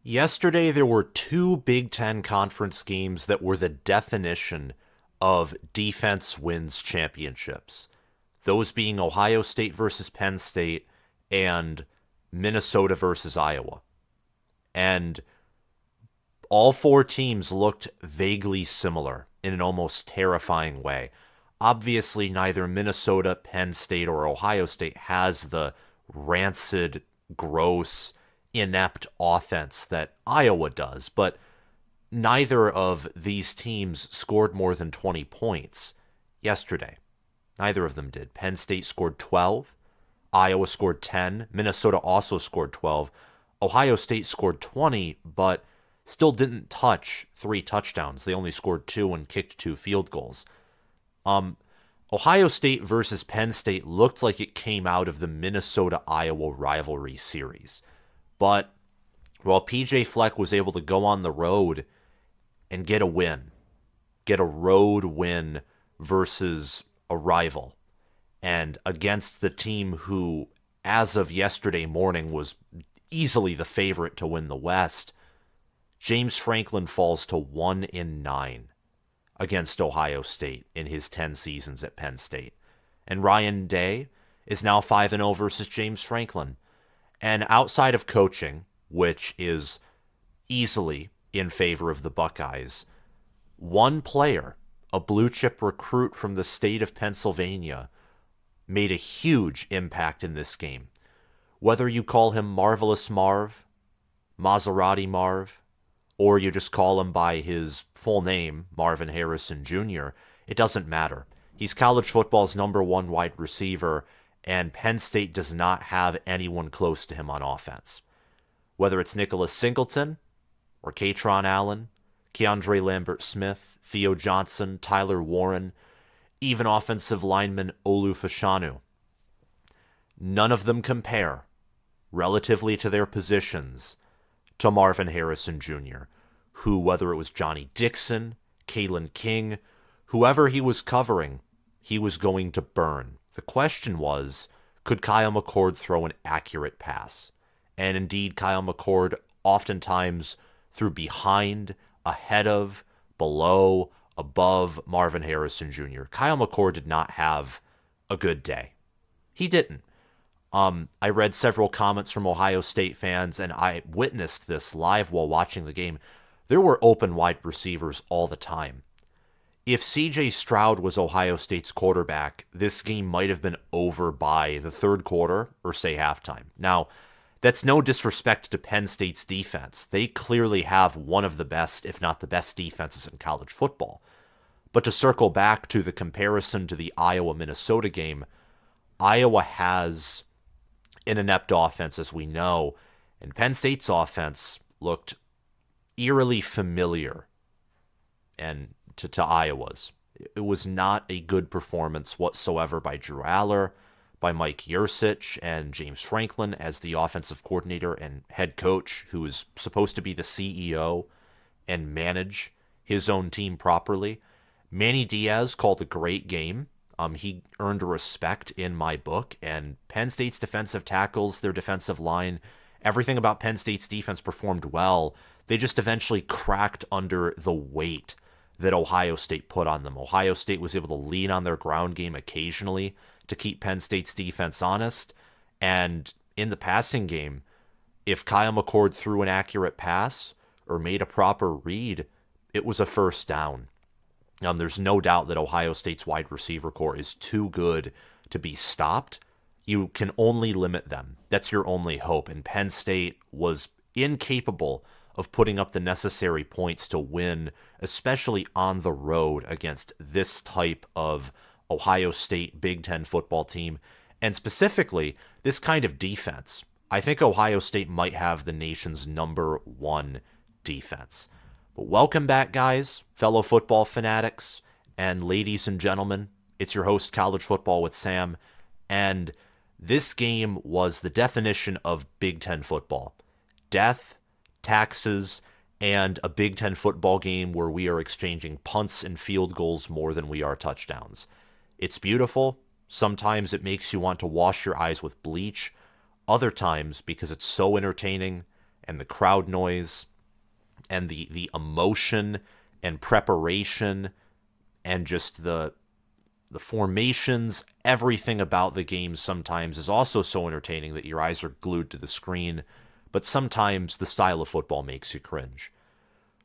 Yesterday, there were two Big Ten conference games that were the definition of defense wins championships. Those being Ohio State versus Penn State and Minnesota versus Iowa. And all four teams looked vaguely similar in an almost terrifying way. Obviously, neither Minnesota, Penn State, or Ohio State has the rancid, gross, inept offense that Iowa does, but neither of these teams scored more than 20 points yesterday. Neither of them did. Penn State scored 12, Iowa scored 10, Minnesota also scored 12, Ohio State scored 20, but still didn't touch 3 touchdowns. They only scored 2 and kicked 2 field goals. Ohio State versus Penn State looked like it came out of the Minnesota-Iowa rivalry series. But while PJ Fleck was able to go on the road and get a road win versus a rival, and against the team who, as of yesterday morning, was easily the favorite to win the West, James Franklin falls to 1-9 against Ohio State in his 10 seasons at Penn State. And Ryan Day is now 5-0 versus James Franklin. And outside of coaching, which is easily in favor of the Buckeyes, one player, a blue chip recruit from the state of Pennsylvania, made a huge impact in this game. Whether you call him Marvelous Marv, Maserati Marv, or you just call him by his full name, Marvin Harrison Jr., it doesn't matter. He's college football's #1 wide receiver, and Penn State does not have anyone close to him on offense. Whether it's Nicholas Singleton, or Katron Allen, KeAndre Lambert-Smith, Theo Johnson, Tyler Warren, even offensive lineman Olu Fashanu. None of them compare, relatively to their positions, to Marvin Harrison Jr., who, whether it was Johnny Dixon, Kalen King, whoever he was covering, he was going to burn. The question was, could Kyle McCord throw an accurate pass? And indeed, Kyle McCord oftentimes threw behind, ahead of, below, above Marvin Harrison Jr. Kyle McCord did not have a good day. He didn't. I read several comments from Ohio State fans, and I witnessed this live while watching the game. There were open wide receivers all the time. If C.J. Stroud was Ohio State's quarterback, this game might have been over by the third quarter or say halftime. Now, that's no disrespect to Penn State's defense. They clearly have one of the best, if not the best, defenses in college football. But to circle back to the comparison to the Iowa-Minnesota game, Iowa has an inept offense, as we know, and Penn State's offense looked eerily familiar and to Iowa's. It was not a good performance whatsoever by Drew Allar, by Mike Yurcich, and James Franklin as the offensive coordinator and head coach, who is supposed to be the CEO and manage his own team properly. Manny Diaz called a great game. He earned respect in my book, and Penn State's defensive tackles, their defensive line, everything about Penn State's defense performed well. They just eventually cracked under the weight that Ohio State put on them. Ohio State was able to lean on their ground game occasionally to keep Penn State's defense honest, and in the passing game, if Kyle McCord threw an accurate pass or made a proper read, it was a first down. There's no doubt that Ohio State's wide receiver core is too good to be stopped. You can only limit them. That's your only hope. And Penn State was incapable of putting up the necessary points to win, especially on the road against this type of Ohio State Big Ten football team, and specifically this kind of defense. I think Ohio State might have the nation's #1 defense. But welcome back, guys, fellow football fanatics, and ladies and gentlemen. It's your host, College Football with Sam, and this game was the definition of Big Ten football. Death, taxes, and a Big Ten football game where we are exchanging punts and field goals more than we are touchdowns. It's beautiful. Sometimes it makes you want to wash your eyes with bleach. Other times, because it's so entertaining and the crowd noise and the emotion and preparation and just the formations, everything about the game sometimes is also so entertaining that your eyes are glued to the screen, but sometimes the style of football makes you cringe.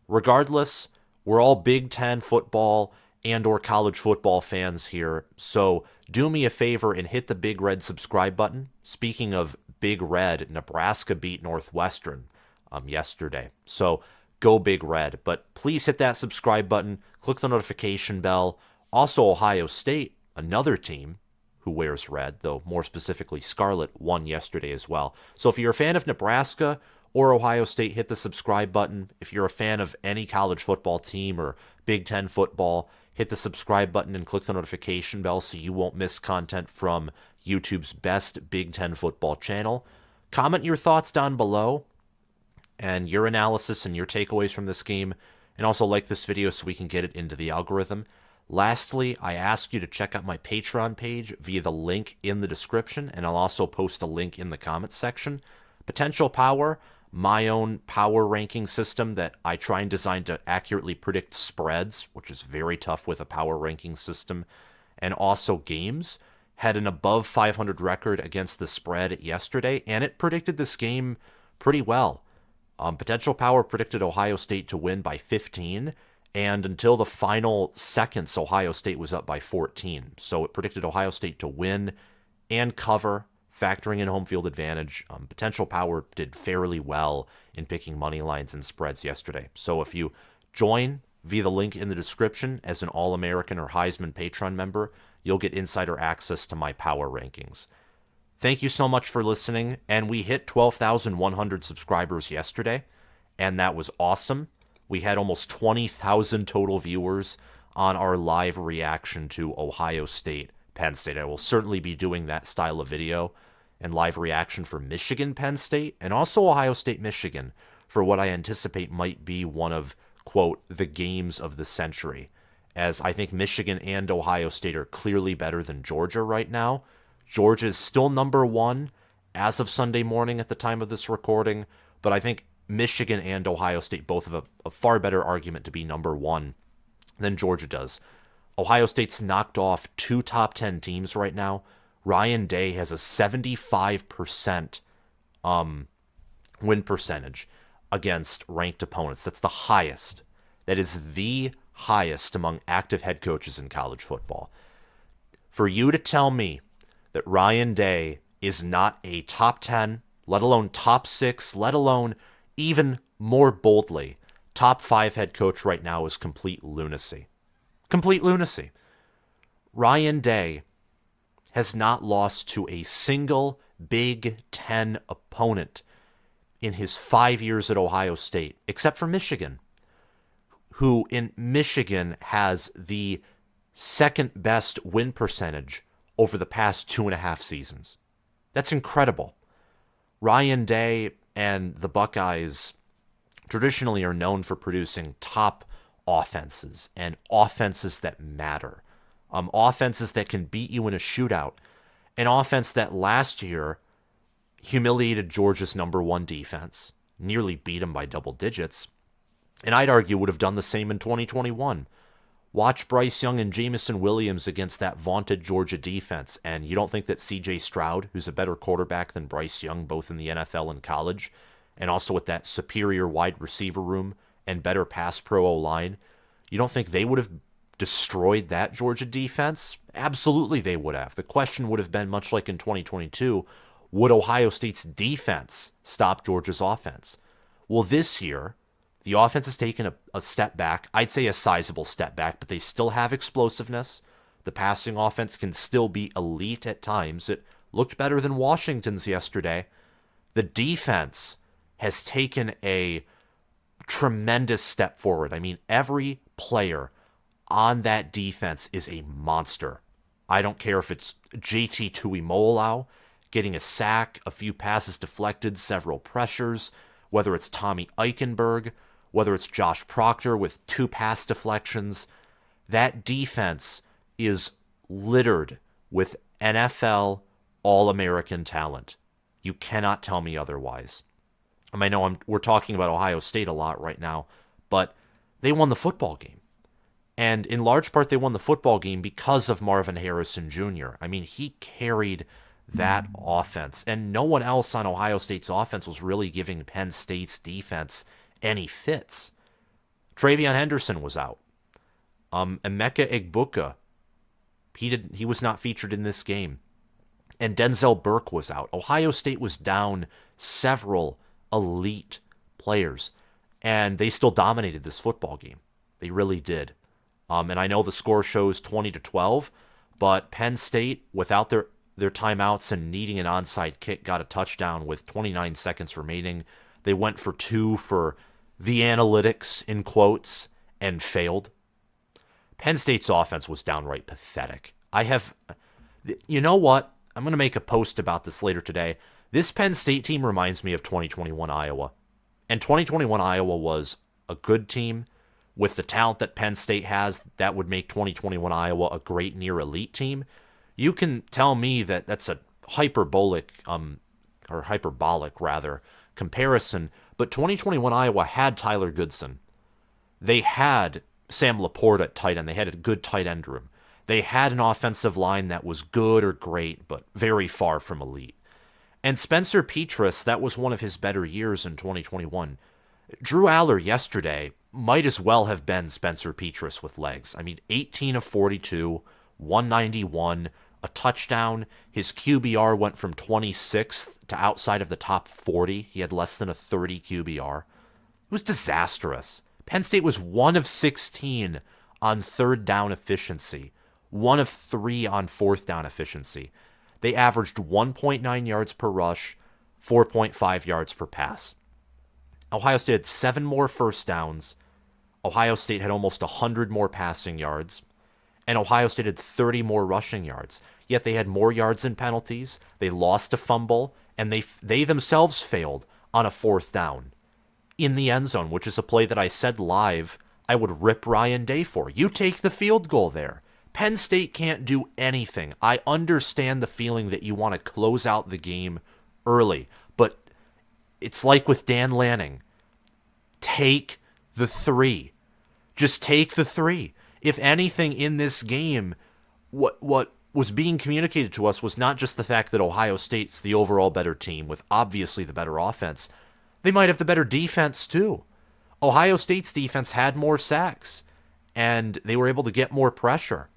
Regardless, we're all Big Ten football and or college football fans here, so do me a favor and hit the big red subscribe button. Speaking of Big Red, Nebraska beat Northwestern yesterday, so go Big Red. But please hit that subscribe button, click the notification bell. Also, Ohio State, another team who wears red, though more specifically scarlet, won yesterday as well. So if you're a fan of Nebraska or Ohio State, hit the subscribe button. If you're a fan of any college football team or Big Ten football, hit the subscribe button and click the notification bell so you won't miss content from YouTube's best Big Ten football channel. Comment your thoughts down below and your analysis and your takeaways from this game, and also like this video so we can get it into the algorithm. Lastly, I ask you to check out my Patreon page via the link in the description, and I'll also post a link in the comments section. Potential Power, my own power ranking system that I try and design to accurately predict spreads, which is very tough with a power ranking system, and also games, had an above 500 record against the spread yesterday, and it predicted this game pretty well. Potential Power predicted Ohio State to win by 15, and until the final seconds, Ohio State was up by 14. So it predicted Ohio State to win and cover, factoring in home field advantage. Potential Power did fairly well in picking money lines and spreads yesterday. So if you join via the link in the description as an All-American or Heisman Patreon member, you'll get insider access to my power rankings. Thank you so much for listening, and we hit 12,100 subscribers yesterday, and that was awesome. We had almost 20,000 total viewers on our live reaction to Ohio State, Penn State. I will certainly be doing that style of video and live reaction for Michigan, Penn State, and also Ohio State, Michigan, for what I anticipate might be one of, quote, the games of the century, as I think Michigan and Ohio State are clearly better than Georgia right now. Georgia is still number one as of Sunday morning at the time of this recording, but I think Michigan and Ohio State both have a far better argument to be number one than Georgia does. Ohio State's knocked off two top 10 teams right now. Ryan Day has a 75% win percentage against ranked opponents. That's the highest. That is the highest among active head coaches in college football. For you to tell me that Ryan Day is not a top 10, let alone top 6, let alone even more boldly, top 5 head coach right now is complete lunacy. Complete lunacy. Ryan Day has not lost to a single Big Ten opponent in his 5 years at Ohio State, except for Michigan, who in Michigan has the second best win percentage over the past 2.5 seasons. That's incredible. Ryan Day and the Buckeyes traditionally are known for producing top offenses and offenses that matter. Offenses that can beat you in a shootout. An offense that last year humiliated Georgia's number one defense, nearly beat them by double digits, and I'd argue would have done the same in 2021. Watch Bryce Young and Jamison Williams against that vaunted Georgia defense, and you don't think that C.J. Stroud, who's a better quarterback than Bryce Young, both in the NFL and college, and also with that superior wide receiver room and better pass pro O-line, you don't think they would have destroyed that Georgia defense? Absolutely they would have. The question would have been, much like in 2022, would Ohio State's defense stop Georgia's offense? Well, this year, the offense has taken a step back. I'd say a sizable step back, but they still have explosiveness. The passing offense can still be elite at times. It looked better than Washington's yesterday. The defense has taken a tremendous step forward. I mean, every player on that defense is a monster. I don't care if it's JT Tuimoloau getting a sack, a few passes deflected, several pressures, whether it's Tommy Eichenberg, whether it's Josh Proctor with 2 pass deflections. That defense is littered with NFL All-American talent. You cannot tell me otherwise. I know we're talking about Ohio State a lot right now, but they won the football game. And in large part, they won the football game because of Marvin Harrison Jr. I mean, he carried that offense, and no one else on Ohio State's offense was really giving Penn State's defense any fits. Travion Henderson was out. Emeka Egbuka, he was not featured in this game. And Denzel Burke was out. Ohio State was down several elite players, and they still dominated this football game. They really did. And I know the score shows 20-12, but Penn State, without their timeouts and needing an onside kick, got a touchdown with 29 seconds remaining. They went for 2 for the analytics, in quotes, and failed. Penn State's offense was downright pathetic. You know what? I'm going to make a post about this later today. This Penn State team reminds me of 2021 Iowa. And 2021 Iowa was a good team. With the talent that Penn State has, that would make 2021 Iowa a great near elite team. You can tell me that that's a hyperbolic comparison, but 2021 Iowa had Tyler Goodson. They had Sam Laporte at tight end. They had a good tight end room. They had an offensive line that was good or great, but very far from elite. And Spencer Petras, that was one of his better years in 2021. Drew Allar yesterday might as well have been Spencer Petras with legs. I mean, 18 of 42, 191, a touchdown. His QBR went from 26th to outside of the top 40. He had less than a 30 QBR. It was disastrous. Penn State was 1 of 16 on third down efficiency, 1 of 3 on fourth down efficiency. They averaged 1.9 yards per rush, 4.5 yards per pass. Ohio State had 7 more first downs. Ohio State had almost 100 more passing yards. And Ohio State had 30 more rushing yards. Yet they had more yards in penalties. They lost a fumble. And they themselves failed on a fourth down in the end zone, which is a play that I said live I would rip Ryan Day for. You take the field goal there. Penn State can't do anything. I understand the feeling that you want to close out the game early. But it's like with Dan Lanning. Take the 3. Just take the 3. If anything in this game, what was being communicated to us was not just the fact that Ohio State's the overall better team with obviously the better offense. They might have the better defense too. Ohio State's defense had more sacks, and they were able to get more pressure.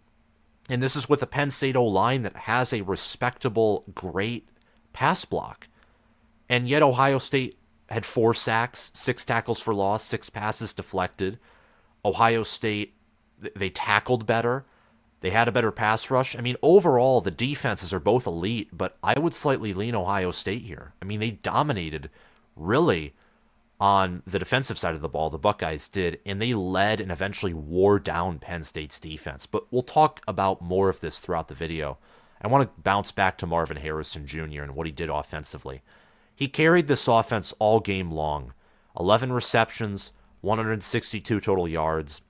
And this is with a Penn State O-line that has a respectable, great pass block. And yet Ohio State had 4 sacks, 6 tackles for loss, 6 passes deflected. Ohio State, they tackled better. They had a better pass rush. I mean, overall, the defenses are both elite, but I would slightly lean Ohio State here. I mean, they dominated, really, on the defensive side of the ball. The Buckeyes did, and they led and eventually wore down Penn State's defense. But we'll talk about more of this throughout the video. I want to bounce back to Marvin Harrison Jr. and what he did offensively. He carried this offense all game long. 11 receptions, 162 total yards,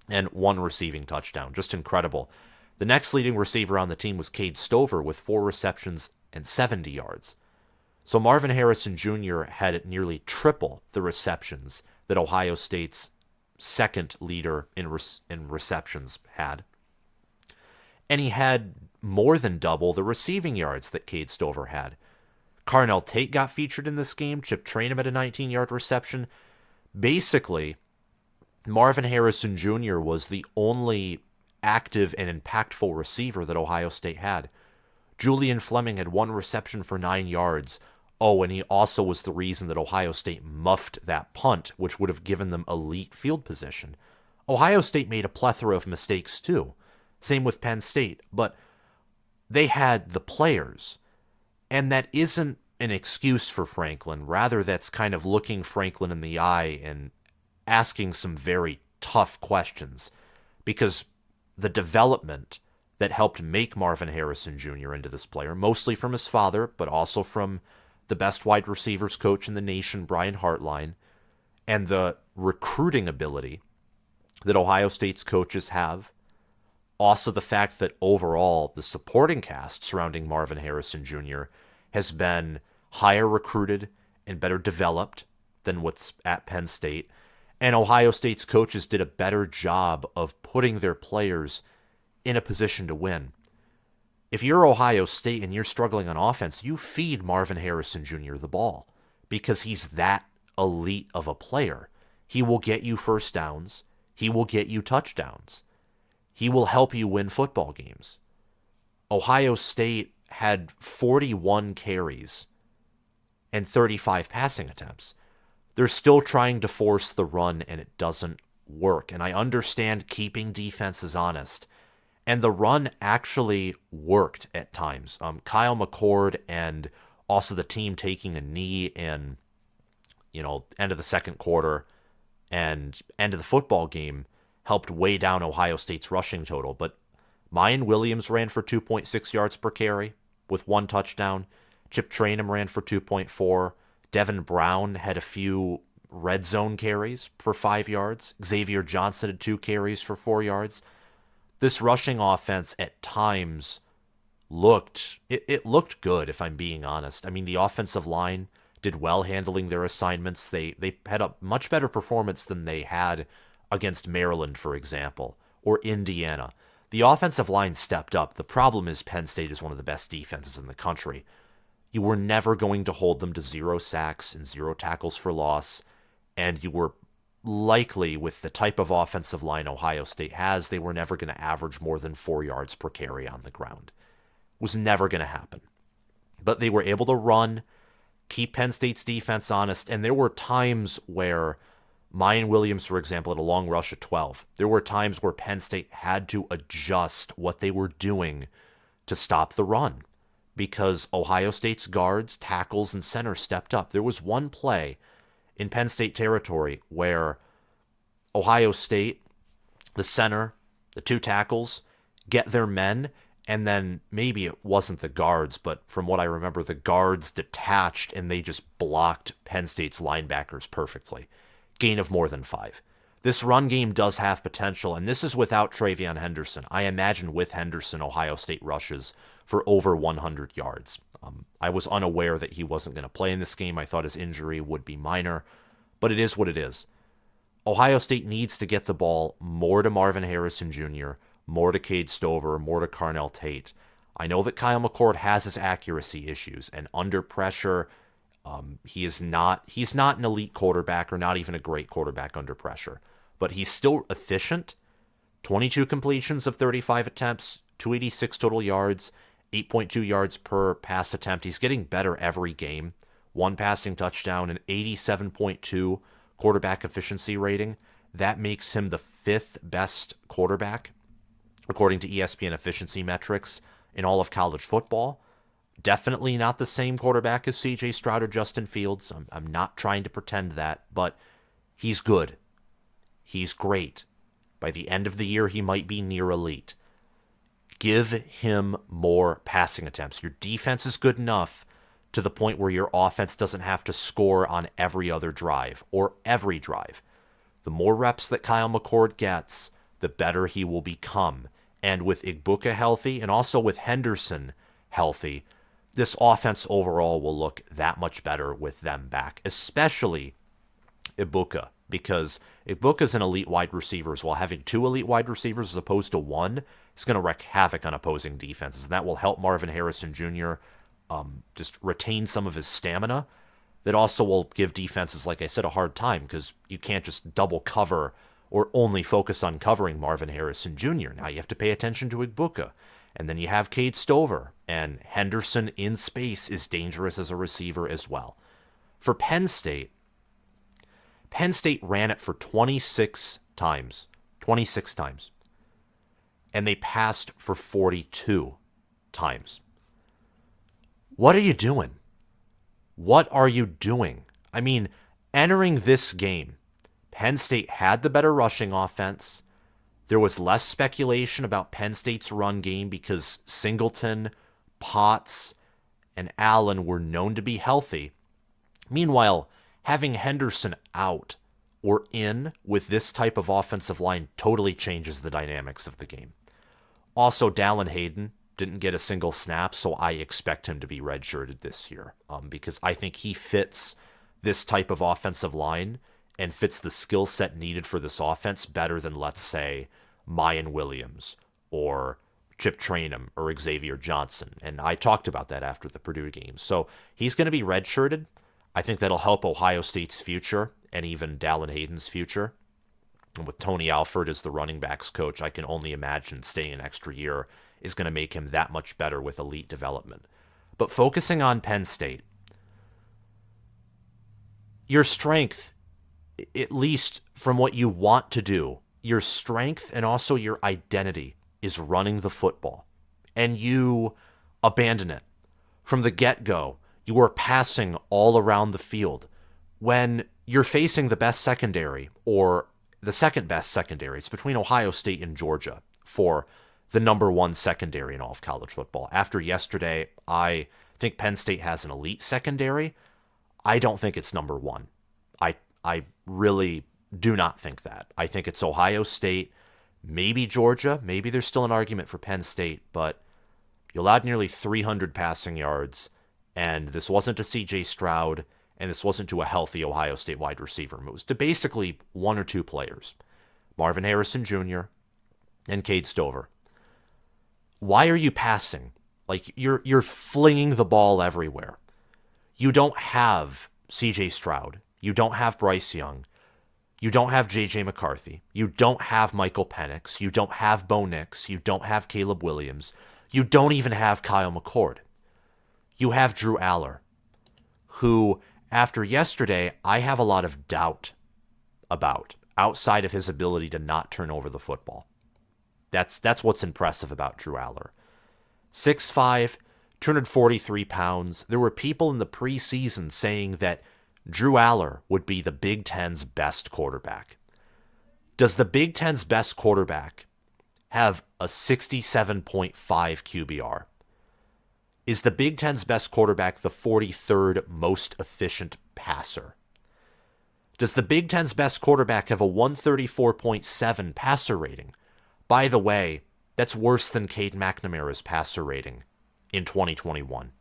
and 1 receiving touchdown. Just incredible. The next leading receiver on the team was Cade Stover with 4 receptions and 70 yards. So Marvin Harrison Jr. had nearly triple the receptions that Ohio State's second leader in receptions had. And he had more than double the receiving yards that Cade Stover had. Carnell Tate got featured in this game. Chip Trayanum had a 19-yard reception. Basically, Marvin Harrison Jr. was the only active and impactful receiver that Ohio State had. Julian Fleming had 1 reception for 9 yards. Oh, and he also was the reason that Ohio State muffed that punt, which would have given them elite field position. Ohio State made a plethora of mistakes too. Same with Penn State, but they had the players. And that isn't an excuse for Franklin. Rather, that's kind of looking Franklin in the eye and asking some very tough questions. Because the development that helped make Marvin Harrison Jr. into this player, mostly from his father, but also from the best wide receivers coach in the nation, Brian Hartline, and the recruiting ability that Ohio State's coaches have. Also the fact that overall the supporting cast surrounding Marvin Harrison Jr. has been higher recruited and better developed than what's at Penn State. And Ohio State's coaches did a better job of putting their players in a position to win. If you're Ohio State and you're struggling on offense, you feed Marvin Harrison Jr. the ball because he's that elite of a player. He will get you first downs. He will get you touchdowns. He will help you win football games. Ohio State had 41 carries and 35 passing attempts. They're still trying to force the run, and it doesn't work. And I understand keeping defenses honest. And the run actually worked at times. Kyle McCord and also the team taking a knee in, end of the second quarter and end of the football game helped weigh down Ohio State's rushing total. But Mayan Williams ran for 2.6 yards per carry with 1 touchdown. Chip Trayanum ran for 2.4. Devin Brown had a few red zone carries for 5 yards. Xavier Johnson had 2 carries for 4 yards. This rushing offense at times looked good, if I'm being honest. I mean, the offensive line did well handling their assignments. They had a much better performance than they had against Maryland, for example, or Indiana. The offensive line stepped up. The problem is Penn State is one of the best defenses in the country. You were never going to hold them to 0 sacks and 0 tackles for loss, and you were likely, with the type of offensive line Ohio State has, they were never going to average more than 4 yards per carry on the ground. It was never going to happen. But they were able to run, keep Penn State's defense honest, and there were times where Mayan Williams, for example, had a long rush at 12. There were times where Penn State had to adjust what they were doing to stop the run because Ohio State's guards, tackles, and center stepped up. There was one play in Penn State territory where Ohio State, the center, the 2 tackles, get their men, and then maybe it wasn't the guards, but from what I remember, the guards detached and they just blocked Penn State's linebackers perfectly. Gain of more than 5. This run game does have potential, and this is without Travion Henderson. I imagine with Henderson, Ohio State rushes for over 100 yards. I was unaware that he wasn't going to play in this game. I thought his injury would be minor, but it is what it is. Ohio State needs to get the ball more to Marvin Harrison Jr., more to Cade Stover, more to Carnell Tate. I know that Kyle McCord has his accuracy issues, and under pressure, he's not an elite quarterback or not even a great quarterback under pressure, but he's still efficient. 22 completions of 35 attempts, 286 total yards, 8.2 yards per pass attempt. He's getting better every game. 1 passing touchdown, an 87.2 quarterback efficiency rating. That makes him the 5th best quarterback, according to ESPN efficiency metrics, in all of college football. Definitely not the same quarterback as C.J. Stroud or Justin Fields. I'm not trying to pretend that, but he's good. He's great. By the end of the year, he might be near elite. Give him more passing attempts. Your defense is good enough to the point where your offense doesn't have to score on every other drive or every drive. The more reps that Kyle McCord gets, the better he will become. And with Igbuka healthy and also with Henderson healthy, this offense overall will look that much better with them back, especially Igbuka, because Igbuka's an elite wide receiver. While having 2 elite wide receivers as opposed to 1 is going to wreak havoc on opposing defenses, and that will help Marvin Harrison Jr. Just retain some of his stamina. That also will give defenses, like I said, a hard time because you can't just double cover or only focus on covering Marvin Harrison Jr. Now you have to pay attention to Igbuka. And then you have Cade Stover, and Henderson in space is dangerous as a receiver as well. For Penn State ran it for 26 times. 26 times. And they passed for 42 times. What are you doing? What are you doing? I mean, entering this game, Penn State had the better rushing offense. There was less speculation about Penn State's run game because Singleton, Potts, and Allen were known to be healthy. Meanwhile, having Henderson out or in with this type of offensive line totally changes the dynamics of the game. Also, Dallin Hayden didn't get a single snap, so I expect him to be redshirted this year because I think he fits this type of offensive line and fits the skill set needed for this offense better than, let's say, Mayan Williams or Chip Trayanum or Xavier Johnson. And I talked about that after the Purdue game. So he's going to be redshirted. I think that'll help Ohio State's future and even Dallin Hayden's future. And with Tony Alford as the running backs coach, I can only imagine staying an extra year is going to make him that much better with elite development. But focusing on Penn State, your strength, at least from what you want to do, your strength and also your identity is running the football. And you abandon it. From the get-go, you are passing all around the field. When you're facing the best secondary, or the second best secondary, it's between Ohio State and Georgia for the number one secondary in all of college football. After yesterday, I think Penn State has an elite secondary. I don't think it's number one. I really do not think that. I think it's Ohio State, maybe Georgia. Maybe there's still an argument for Penn State, but you allowed nearly 300 passing yards, and this wasn't to C.J. Stroud, and this wasn't to a healthy Ohio State wide receiver. It was to basically one or two players, Marvin Harrison Jr. and Cade Stover. Why are you passing? Like, you're flinging the ball everywhere. You don't have C.J. Stroud. You don't have Bryce Young. You don't have J.J. McCarthy. You don't have Michael Penix. You don't have Bo Nix. You don't have Caleb Williams. You don't even have Kyle McCord. You have Drew Allar, who, after yesterday, I have a lot of doubt about, outside of his ability to not turn over the football. That's what's impressive about Drew Allar. 6'5", 243 pounds. There were people in the preseason saying that Drew Allar would be the Big Ten's best quarterback. Does the Big Ten's best quarterback have a 67.5 QBR? Is the Big Ten's best quarterback the 43rd most efficient passer? Does the Big Ten's best quarterback have a 134.7 passer rating? By the way, that's worse than Cade McNamara's passer rating in 2021.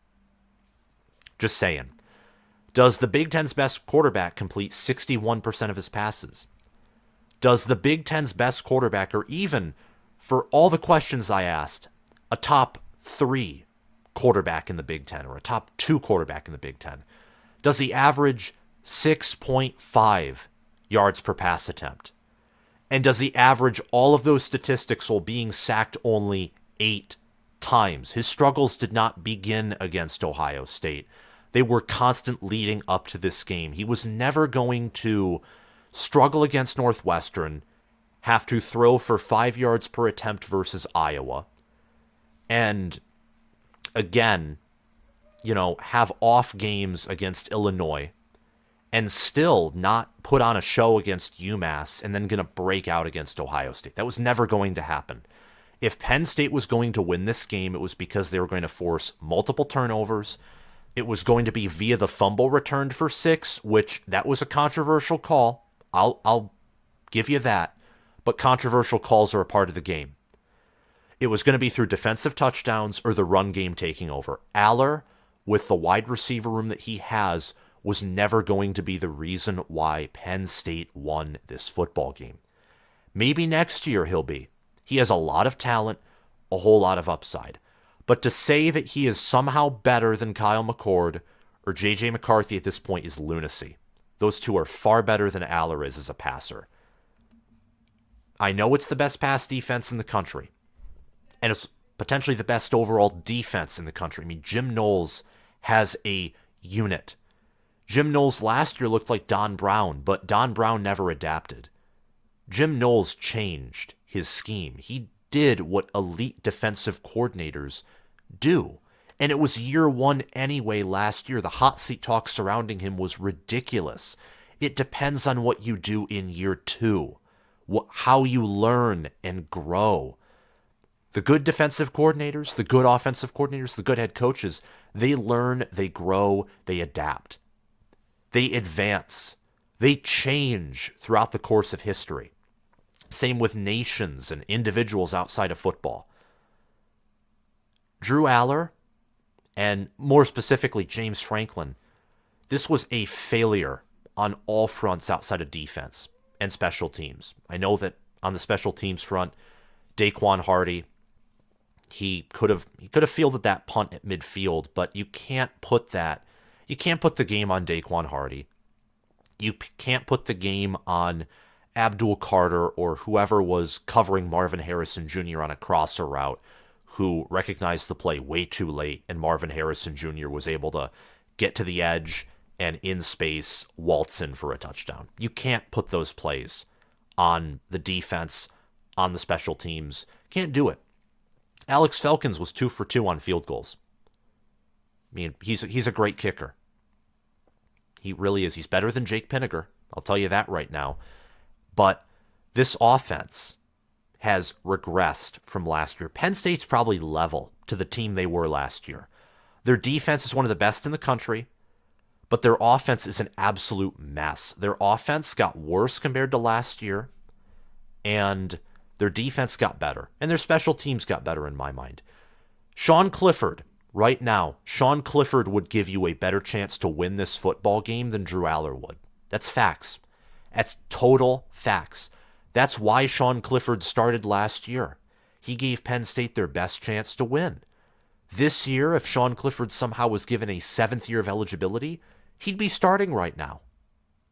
Just saying. Does the Big Ten's best quarterback complete 61% of his passes? Does the Big Ten's best quarterback, or even, for all the questions I asked, a top 3 quarterback in the Big Ten, or a top 2 quarterback in the Big Ten, does he average 6.5 yards per pass attempt? And does he average all of those statistics while being sacked only 8 times? His struggles did not begin against Ohio State. They were constant leading up to this game. He was never going to struggle against Northwestern, have to throw for 5 yards per attempt versus Iowa, and again, have off games against Illinois, and still not put on a show against UMass and then going to break out against Ohio State. That was never going to happen. If Penn State was going to win this game, it was because they were going to force multiple turnovers. It was going to be via the fumble returned for 6, which that was a controversial call. I'll give you that. But controversial calls are a part of the game. It was going to be through defensive touchdowns or the run game taking over. Allar, with the wide receiver room that he has, was never going to be the reason why Penn State won this football game. Maybe next year he'll be. He has a lot of talent, a whole lot of upside. But to say that he is somehow better than Kyle McCord or J.J. McCarthy at this point is lunacy. Those two are far better than Allar is as a passer. I know it's the best pass defense in the country, and it's potentially the best overall defense in the country. I mean, Jim Knowles has a unit. Jim Knowles last year looked like Don Brown, but Don Brown never adapted. Jim Knowles changed his scheme. He did what elite defensive coordinators do. And it was year one anyway last year. The hot seat talk surrounding him was ridiculous. It depends on what you do in year 2, how you learn and grow. The good defensive coordinators, the good offensive coordinators, the good head coaches, they learn, they grow, they adapt. They advance. They change throughout the course of history. Same with nations and individuals outside of football. Drew Allar, and more specifically James Franklin, This was a failure on all fronts outside of defense and special teams. I know that on the special teams front, Daquan Hardy, he could have fielded that punt at midfield, but you can't put the game on Daquan Hardy. You can't put the game on Abdul Carter or whoever was covering Marvin Harrison Jr. on a crosser route, who recognized the play way too late, and Marvin Harrison Jr. was able to get to the edge and in space waltz in for a touchdown. You can't put those plays on the defense, on the special teams. Can't do it. Alex Felkins was 2 for 2 on field goals. I mean, he's a great kicker. He really is. He's better than Jake Pinniger. I'll tell you that right now. But this offense has regressed from last year. Penn State's probably level to the team they were last year. Their defense is one of the best in the country, but their offense is an absolute mess. Their offense got worse compared to last year, and their defense got better, and their special teams got better in my mind. Sean Clifford, right now, Sean Clifford would give you a better chance to win this football game than Drew Allar would. That's facts. That's total facts. That's why Sean Clifford started last year. He gave Penn State their best chance to win. This year, if Sean Clifford somehow was given a 7th year of eligibility, he'd be starting right now.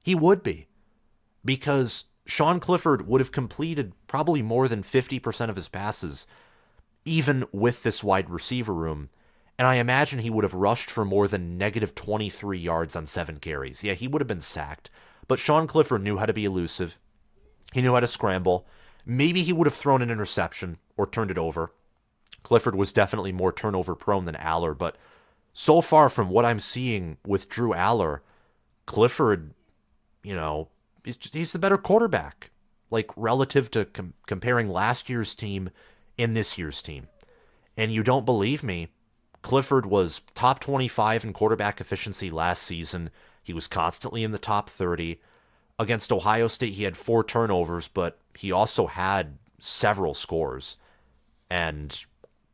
He would be. Because Sean Clifford would have completed probably more than 50% of his passes, even with this wide receiver room. And I imagine he would have rushed for more than negative 23 yards on 7 carries. Yeah, he would have been sacked. But Sean Clifford knew how to be elusive. He knew how to scramble. Maybe he would have thrown an interception or turned it over. Clifford was definitely more turnover prone than Allar, but so far from what I'm seeing with Drew Allar, Clifford, he's the better quarterback, like relative to comparing last year's team and this year's team. And you don't believe me, Clifford was top 25 in quarterback efficiency last season. He was constantly in the top 30. Against Ohio State, he had 4 turnovers, but he also had several scores. And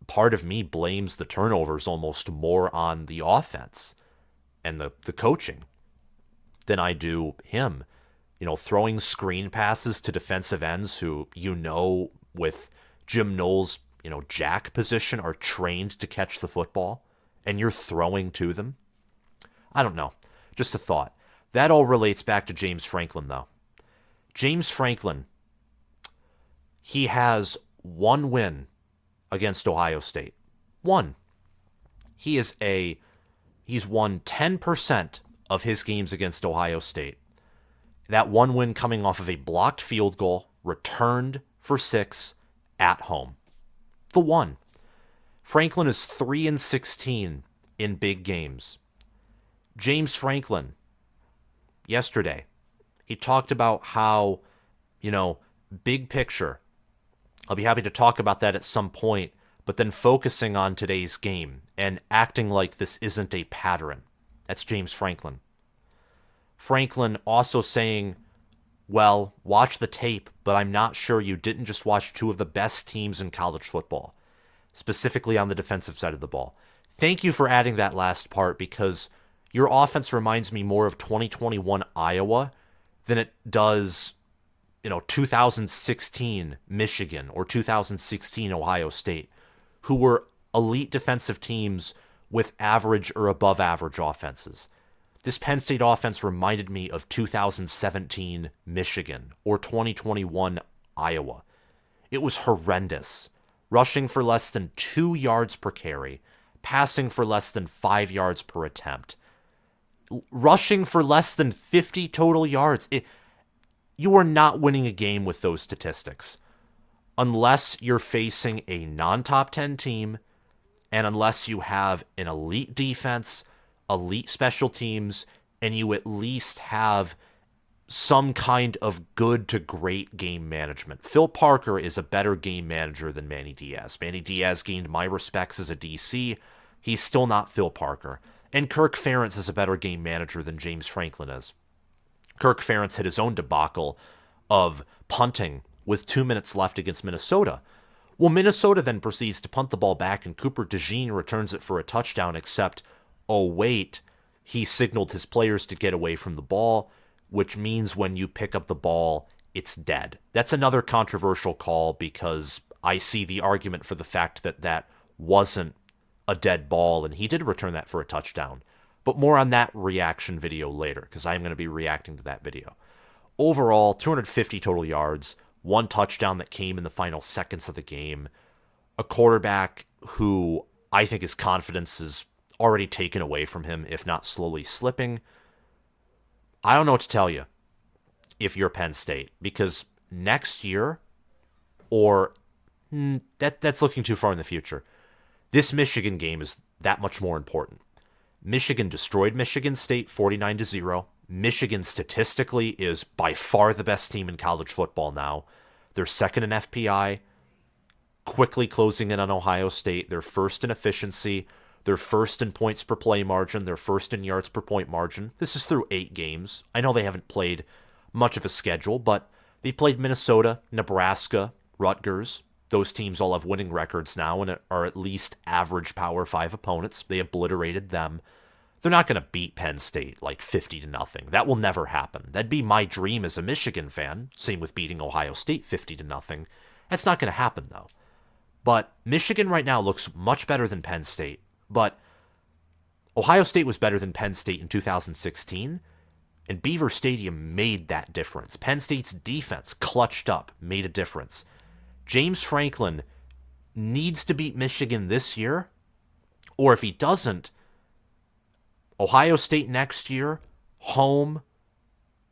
part of me blames the turnovers almost more on the offense and the coaching than I do him. Throwing screen passes to defensive ends who, with Jim Knowles' jack position are trained to catch the football, and you're throwing to them. I don't know. Just a thought. That all relates back to James Franklin, though. James Franklin, he has 1 win against Ohio State. 1. He's won 10% of his games against Ohio State. That 1 win coming off of a blocked field goal, returned for 6 at home. The 1. Franklin is 3-16 in big games. James Franklin, yesterday, he talked about how, big picture. I'll be happy to talk about that at some point, but then focusing on today's game and acting like this isn't a pattern. That's James Franklin. Franklin also saying, well, watch the tape, but I'm not sure you didn't just watch 2 of the best teams in college football, specifically on the defensive side of the ball. Thank you for adding that last part, because your offense reminds me more of 2021 Iowa than it does, 2016 Michigan or 2016 Ohio State, who were elite defensive teams with average or above average offenses. This Penn State offense reminded me of 2017 Michigan or 2021 Iowa. It was horrendous. Rushing for less than 2 yards per carry, passing for less than 5 yards per attempt, rushing for less than 50 total yards. You are not winning a game with those statistics unless you're facing a non-top 10 team and unless you have an elite defense, elite special teams, and you at least have some kind of good to great game management. Phil Parker is a better game manager than Manny Diaz. Manny Diaz gained my respects as a DC. He's still not Phil Parker. And Kirk Ferentz is a better game manager than James Franklin is. Kirk Ferentz had his own debacle of punting with 2 minutes left against Minnesota. Well, Minnesota then proceeds to punt the ball back, and Cooper DeJean returns it for a touchdown, except, oh wait, he signaled his players to get away from the ball, which means when you pick up the ball, it's dead. That's another controversial call because I see the argument for the fact that that wasn't a dead ball, and he did return that for a touchdown. But more on that reaction video later, because I'm going to be reacting to that video. Overall, 250 total yards, 1 touchdown that came in the final seconds of the game. A quarterback who I think his confidence is already taken away from him, if not slowly slipping. I don't know what to tell you if you're Penn State, because next year, or that's looking too far in the future, this Michigan game is that much more important. Michigan destroyed Michigan State 49-0. Michigan statistically is by far the best team in college football now. They're second in FPI, quickly closing in on Ohio State. They're first in efficiency. They're first in points per play margin. They're first in yards per point margin. This is through 8 games. I know they haven't played much of a schedule, but they played Minnesota, Nebraska, Rutgers. Those teams all have winning records now and are at least average Power 5 opponents. They obliterated them. They're not going to beat Penn State like 50-0. That will never happen. That'd be my dream as a Michigan fan. Same with beating Ohio State 50-0. That's not going to happen, though. But Michigan right now looks much better than Penn State. But Ohio State was better than Penn State in 2016, and Beaver Stadium made that difference. Penn State's defense clutched up, made a difference. James Franklin needs to beat Michigan this year, or if he doesn't, Ohio State next year, home,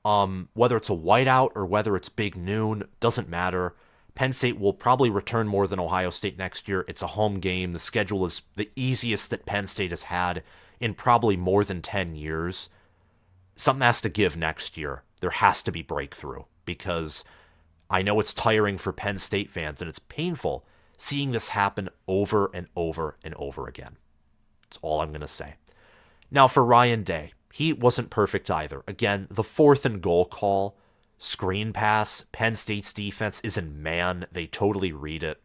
whether it's a whiteout or whether it's big noon, doesn't matter. Penn State will probably return more than Ohio State next year. It's a home game. The schedule is the easiest that Penn State has had in probably more than 10 years. Something has to give next year. There has to be breakthrough, because I know it's tiring for Penn State fans, and it's painful seeing this happen over and over and over again. That's all I'm going to say. Now, for Ryan Day, he wasn't perfect either. Again, the 4th and goal call, screen pass, Penn State's defense is in man. They totally read it.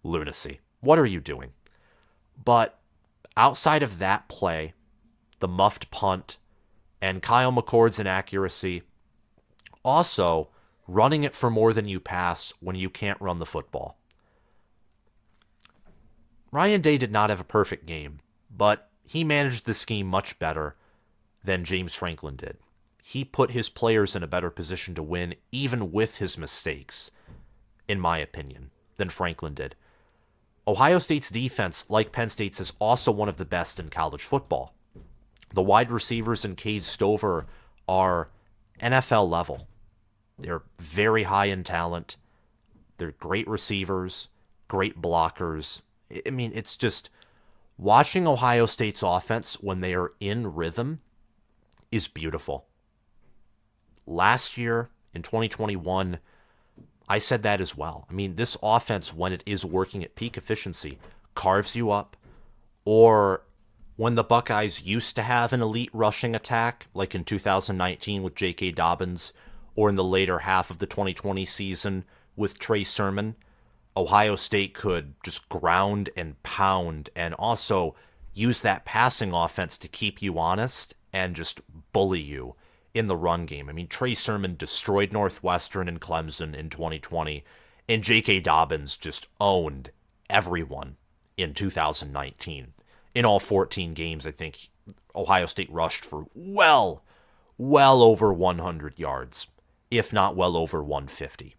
Lunacy. What are you doing? But outside of that play, the muffed punt, and Kyle McCord's inaccuracy, also running it for more than you pass when you can't run the football. Ryan Day did not have a perfect game, but he managed the scheme much better than James Franklin did. He put his players in a better position to win, even with his mistakes, in my opinion, than Franklin did. Ohio State's defense, like Penn State's, is also one of the best in college football. The wide receivers in Cade Stover are NFL level. They're very high in talent. They're great receivers, great blockers. I mean, it's just watching Ohio State's offense when they are in rhythm is beautiful. Last year, in 2021, I said that as well. I mean, this offense, when it is working at peak efficiency, carves you up. Or when the Buckeyes used to have an elite rushing attack, like in 2019 with J.K. Dobbins, or in the later half of the 2020 season with Trey Sermon, Ohio State could just ground and pound and also use that passing offense to keep you honest and just bully you in the run game. I mean, Trey Sermon destroyed Northwestern and Clemson in 2020, and J.K. Dobbins just owned everyone in 2019. In all 14 games, I think Ohio State rushed for well over 100 yards, if not well over 150.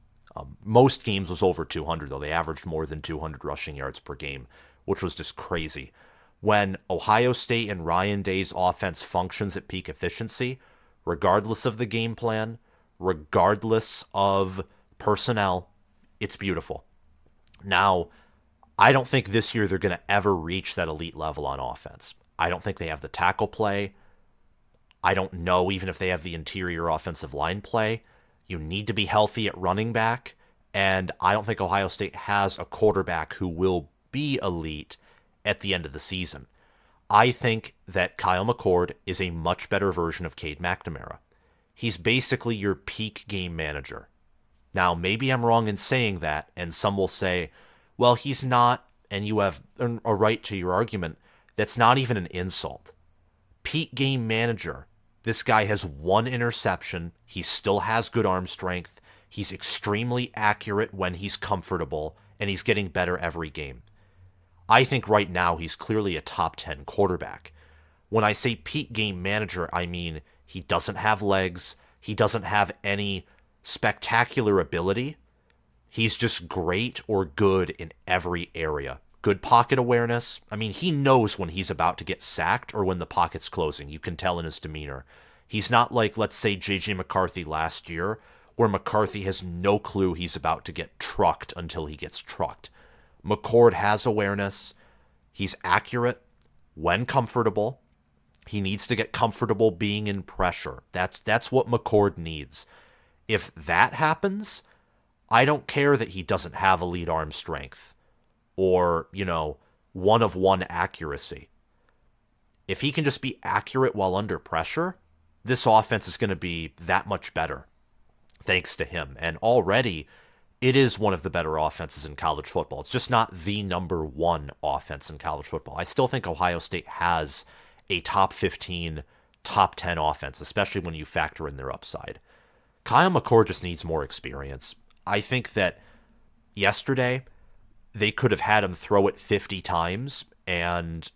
Most games was over 200, though. They averaged more than 200 rushing yards per game, which was just crazy. When Ohio State and Ryan Day's offense functions at peak efficiency, regardless of the game plan, regardless of personnel, it's beautiful. Now, I don't think this year they're going to ever reach that elite level on offense. I don't think they have the tackle play. I don't know even if they have the interior offensive line play. You need to be healthy at running back, and I don't think Ohio State has a quarterback who will be elite at the end of the season. I think that Kyle McCord is a much better version of Cade McNamara. He's basically your peak game manager. Now, maybe I'm wrong in saying that, and some will say, well, he's not, and you have a right to your argument. That's not even an insult. Peak game manager. This guy has one interception. He still has good arm strength. He's extremely accurate when he's comfortable, and he's getting better every game. I think right now he's clearly a top 10 quarterback. When I say peak game manager, I mean he doesn't have legs. He doesn't have any spectacular ability. He's just great or good in every area. Good pocket awareness. I mean, he knows when he's about to get sacked or when the pocket's closing. You can tell in his demeanor. He's not like, let's say, J.J. McCarthy last year, where McCarthy has no clue he's about to get trucked until he gets trucked. McCord has awareness. He's accurate when comfortable. He needs to get comfortable being in pressure. That's what McCord needs. If that happens, I don't care that he doesn't have elite arm strength or, one of one accuracy. If he can just be accurate while under pressure, this offense is going to be that much better thanks to him. And already, it is one of the better offenses in college football. It's just not the number one offense in college football. I still think Ohio State has a top 15, top 10 offense, especially when you factor in their upside. Kyle McCord just needs more experience. I think that yesterday they could have had him throw it 50 times and,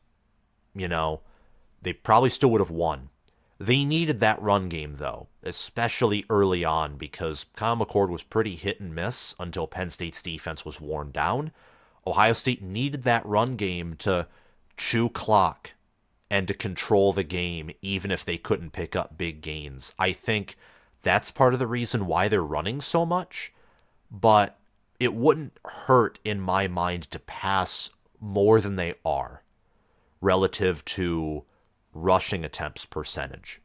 they probably still would have won. They needed that run game, though, especially early on, because Kyle McCord was pretty hit and miss until Penn State's defense was worn down. Ohio State needed that run game to chew clock and to control the game, even if they couldn't pick up big gains. I think that's part of the reason why they're running so much, but it wouldn't hurt in my mind to pass more than they are relative to rushing attempts percentage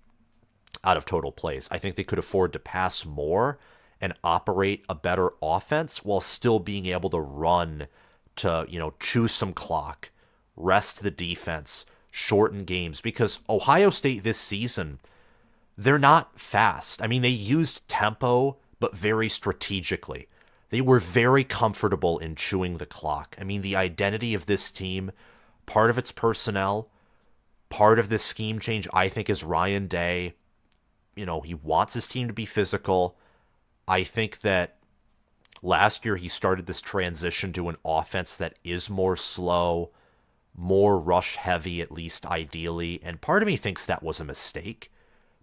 out of total plays. I think they could afford to pass more and operate a better offense while still being able to run to, choose some clock, rest the defense, shorten games, because Ohio State this season, they're not fast. I mean, they used tempo, but very strategically. They were very comfortable in chewing the clock. I mean, the identity of this team, part of its personnel, part of this scheme change, I think, is Ryan Day. He wants his team to be physical. I think that last year he started this transition to an offense that is more slow, more rush heavy, at least ideally. And part of me thinks that was a mistake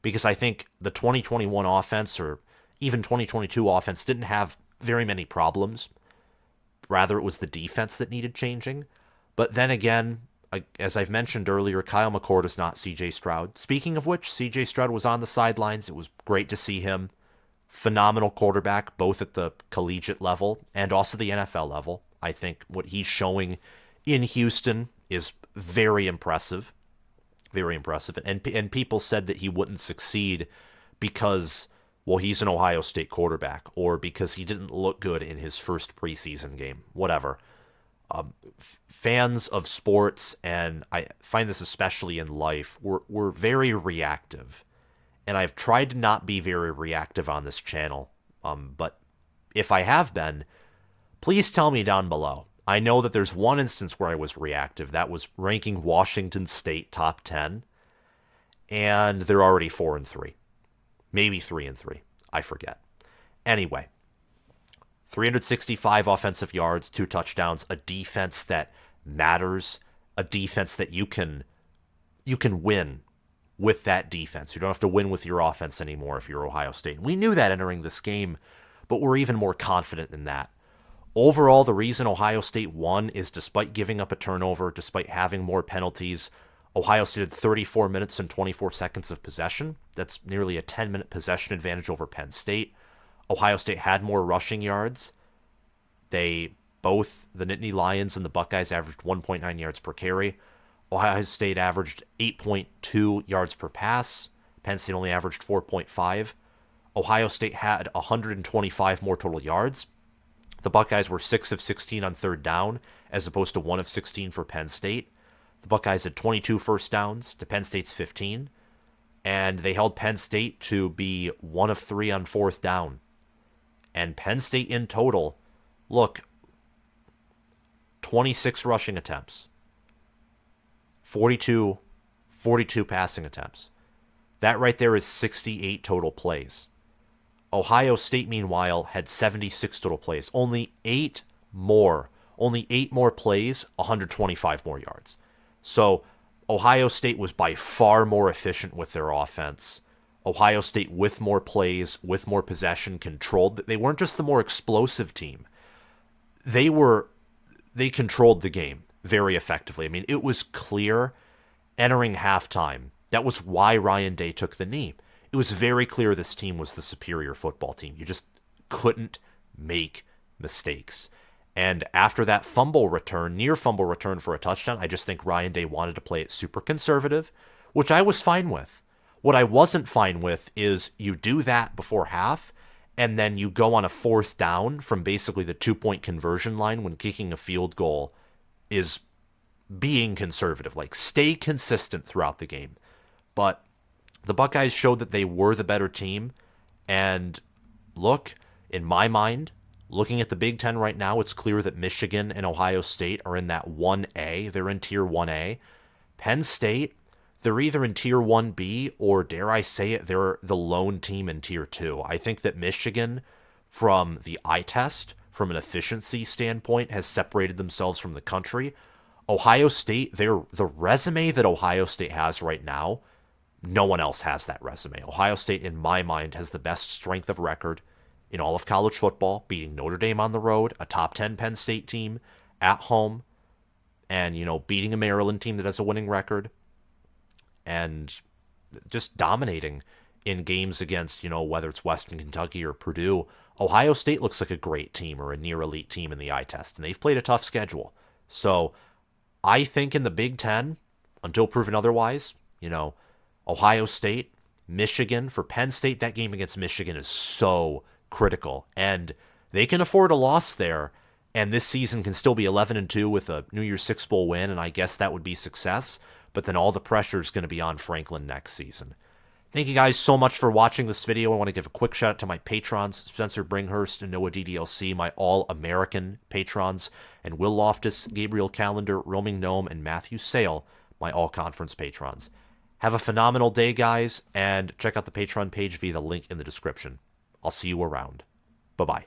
because I think the 2021 offense or even 2022 offense didn't have very many problems. Rather, it was the defense that needed changing. But then again, as I've mentioned earlier, Kyle McCord is not C.J. Stroud. Speaking of which, C.J. Stroud was on the sidelines. It was great to see him. Phenomenal quarterback, both at the collegiate level and also the NFL level. I think what he's showing in Houston is very impressive. Very impressive. And people said that he wouldn't succeed because, well, he's an Ohio State quarterback or because he didn't look good in his first preseason game. Whatever. Fans of sports, and I find this especially in life, we're very reactive. And I've tried to not be very reactive on this channel. But if I have been, please tell me down below. I know that there's one instance where I was reactive. That was ranking Washington State top 10. And they're already 4-3. Maybe 3-3. I forget. Anyway. 365 offensive yards, 2 touchdowns, a defense that matters, a defense that you can win with that defense. You don't have to win with your offense anymore if you're Ohio State. We knew that entering this game, but we're even more confident in that. Overall, the reason Ohio State won is despite giving up a turnover, despite having more penalties, Ohio State had 34 minutes and 24 seconds of possession. That's nearly a 10-minute possession advantage over Penn State. Ohio State had more rushing yards. Both the Nittany Lions and the Buckeyes averaged 1.9 yards per carry. Ohio State averaged 8.2 yards per pass. Penn State only averaged 4.5. Ohio State had 125 more total yards. The Buckeyes were 6 of 16 on third down, as opposed to 1 of 16 for Penn State. The Buckeyes had 22 first downs to Penn State's 15. And they held Penn State to be 1 of 3 on fourth down. And Penn State in total, look, 26 rushing attempts, 42 42 passing attempts. That right there is 68 total plays. Ohio State, meanwhile, had 76 total plays. Only 8 more plays, 125 more yards. So Ohio State was by far more efficient with their offense. Ohio State with more plays, with more possession, controlled. They weren't just the more explosive team. They controlled the game very effectively. I mean, it was clear entering halftime. That was why Ryan Day took the knee. It was very clear this team was the superior football team. You just couldn't make mistakes. And after that near fumble return for a touchdown, I just think Ryan Day wanted to play it super conservative, which I was fine with. What I wasn't fine with is you do that before half, and then you go on a 4th down from basically the 2-point conversion line when kicking a field goal is being conservative. Like, stay consistent throughout the game. But the Buckeyes showed that they were the better team. And look, in my mind, looking at the Big Ten right now, it's clear that Michigan and Ohio State are in that 1A. They're in Tier 1A. Penn State, they're either in Tier 1B or, dare I say it, they're the lone team in Tier 2. I think that Michigan, from the eye test, from an efficiency standpoint, has separated themselves from the country. Ohio State, the resume that Ohio State has right now, no one else has that resume. Ohio State, in my mind, has the best strength of record in all of college football, beating Notre Dame on the road, a top 10 Penn State team at home, and, beating a Maryland team that has a winning record, and just dominating in games against, whether it's Western Kentucky or Purdue. Ohio State looks like a great team or a near elite team in the eye test, and they've played a tough schedule. So I think in the Big Ten, until proven otherwise, Ohio State, Michigan. For Penn State, that game against Michigan is so critical, and they can afford a loss there, and this season can still be 11-2 with a New Year's Six Bowl win, and I guess that would be success, but then all the pressure is going to be on Franklin next season. Thank you guys so much for watching this video. I want to give a quick shout out to my patrons, Spencer Bringhurst and Noah DDLC, my all-American patrons, and Will Loftus, Gabriel Calendar, Roaming Gnome, and Matthew Sale, my all-conference patrons. Have a phenomenal day, guys, and check out the Patreon page via the link in the description. I'll see you around. Bye-bye.